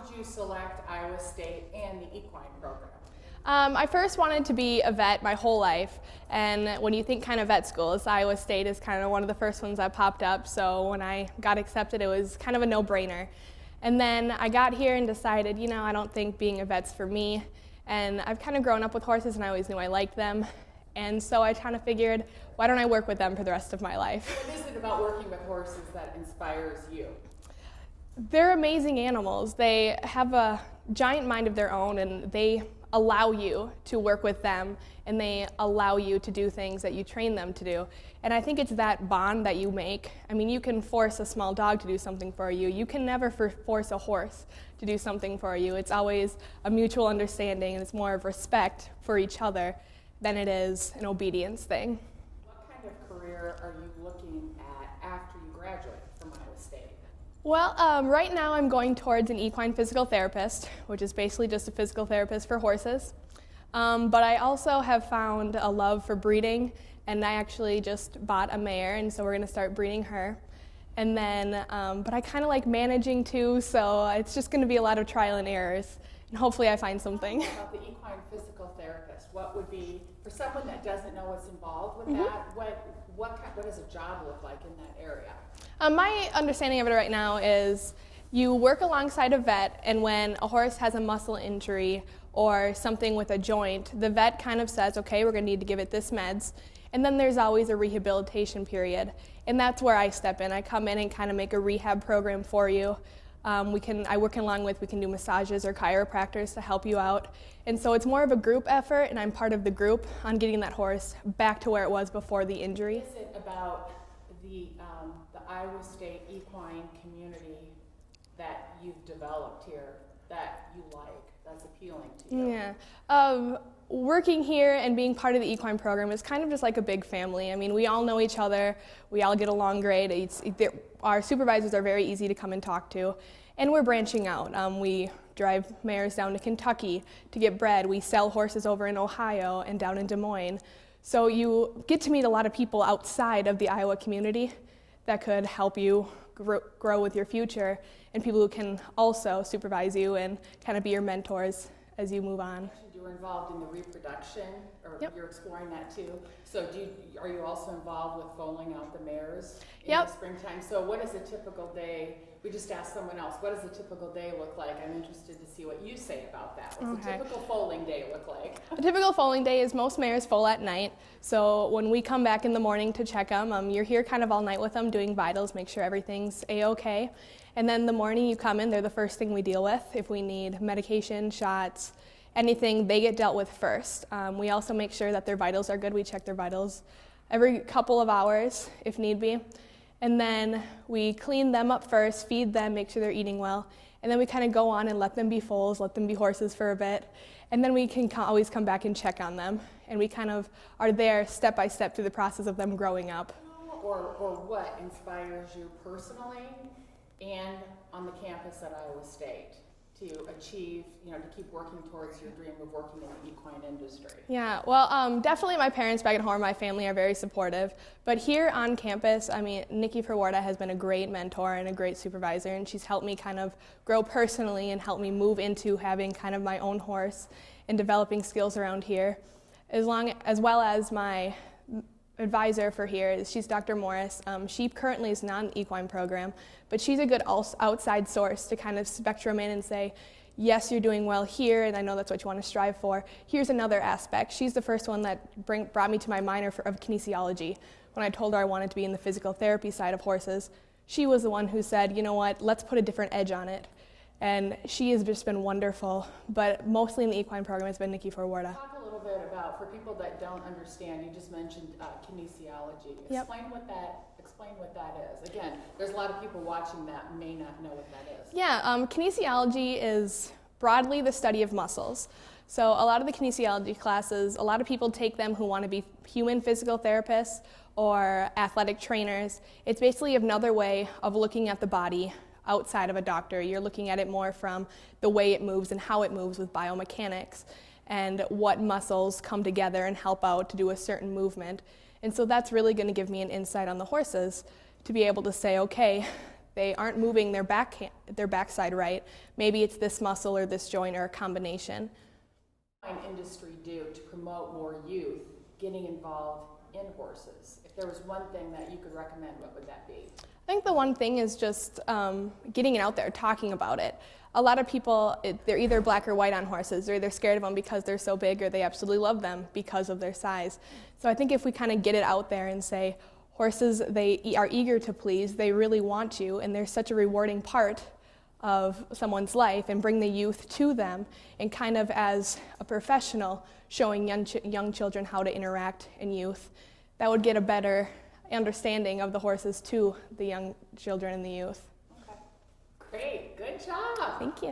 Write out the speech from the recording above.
did you select Iowa State and the equine program? I first wanted to be a vet my whole life, and when you think kind of vet schools, Iowa State is kind of one of the first ones that popped up, so when I got accepted it was kind of a no-brainer. And then I got here and decided, you know, I don't think being a vet's for me, and I've kind of grown up with horses and I always knew I liked them, and so I kind of figured, why don't I work with them for the rest of my life? What is it about working with horses that inspires you? They're amazing animals. They have a giant mind of their own, and they allow you to work with them, and they allow you to do things that you train them to do. And I think it's that bond that you make. I mean, you can force a small dog to do something for you. You can never force a horse to do something for you. It's always a mutual understanding, and it's more of respect for each other than it is an obedience thing. What kind of career are you looking at after you graduate from Iowa State? Well, right now I'm going towards an equine physical therapist, which is basically just a physical therapist for horses. But I also have found a love for breeding, and I actually just bought a mare, and so we're going to start breeding her. And then, but I kind of like managing too, so it's just going to be a lot of trial and errors, and hopefully I find something. About the equine physical therapist, what would be, for someone that doesn't know what's involved with that, what does a job look like in that area? My understanding of it right now is you work alongside a vet, and when a horse has a muscle injury or something with a joint, the vet kind of says, okay, we're going to need to give it this meds, and then there's always a rehabilitation period, and that's where I step in. I come in and kind of make a rehab program for you. I work along with, we can do massages or chiropractors to help you out, and so it's more of a group effort, and I'm part of the group on getting that horse back to where it was before the injury. What is it about the Iowa State equine community that you've developed here that you like, that's appealing to you? Yeah. Working here and being part of the equine program is kind of just like a big family. I mean, we all know each other, we all get along great. Our supervisors are very easy to come and talk to, and we're branching out. We drive mares down to Kentucky to get bred. We sell horses over in Ohio and down in Des Moines. So you get to meet a lot of people outside of the Iowa community that could help you grow with your future, and people who can also supervise you and kind of be your mentors as you move on. You were involved in the reproduction, or Yep. You're exploring that too. So are you also involved with foaling out the mares in Yep. the springtime? So what is a typical day? We just asked someone else, what does a typical day look like? I'm interested to see what you say about that. What's a typical foaling day look like? A typical foaling day is most mares foal at night. So when we come back in the morning to check them, you're here kind of all night with them doing vitals, make sure everything's A-okay. And then the morning you come in, they're the first thing we deal with. If we need medication, shots, anything, they get dealt with first. We also make sure that their vitals are good. We check their vitals every couple of hours if need be. And then we clean them up first, feed them, make sure they're eating well. And then we kind of go on and let them be foals, let them be horses for a bit. And then we can always come back and check on them. And we kind of are there step by step through the process of them growing up. Or what inspires you personally and on the campus at Iowa State to achieve, to keep working towards your dream of working in the equine industry? Yeah, well, definitely my parents back at home, my family are very supportive. But here on campus, I mean, Nikki Perwarta has been a great mentor and a great supervisor, and she's helped me kind of grow personally and helped me move into having kind of my own horse and developing skills around here, as well as my advisor for here. She's Dr. Morris. She currently is not in the equine program, but she's a good outside source to kind of spectrum in and say, yes, you're doing well here, and I know that's what you want to strive for. Here's another aspect. She's the first one that brought me to my minor of kinesiology. When I told her I wanted to be in the physical therapy side of horses, she was the one who said, you know what, let's put a different edge on it. And she has just been wonderful, but mostly in the equine program has been Nikki Perwarta. Talk a little bit about, for people that don't understand, you just mentioned kinesiology. Yep. Explain what that is. Again, there's a lot of people watching that may not know what that is. Yeah, kinesiology is broadly the study of muscles. So a lot of the kinesiology classes, a lot of people take them who want to be human physical therapists or athletic trainers. It's basically another way of looking at the body outside of a doctor. You're looking at it more from the way it moves and how it moves with biomechanics and what muscles come together and help out to do a certain movement. And so that's really going to give me an insight on the horses to be able to say, okay, they aren't moving their backside right. Maybe it's this muscle or this joint or a combination. What can industry do to promote more youth getting involved in horses? If there was one thing that you could recommend, what would that be? I think the one thing is just getting it out there, talking about it. A lot of people, they're either black or white on horses. They're either scared of them because they're so big, or they absolutely love them because of their size. So I think if we kind of get it out there and say, horses, they are eager to please, they really want you, and they're such a rewarding part of someone's life, and bring the youth to them, and kind of as a professional showing young children how to interact in youth, that would get a better understanding of the horses to the young children and the youth. Okay. Great, good job. Thank you.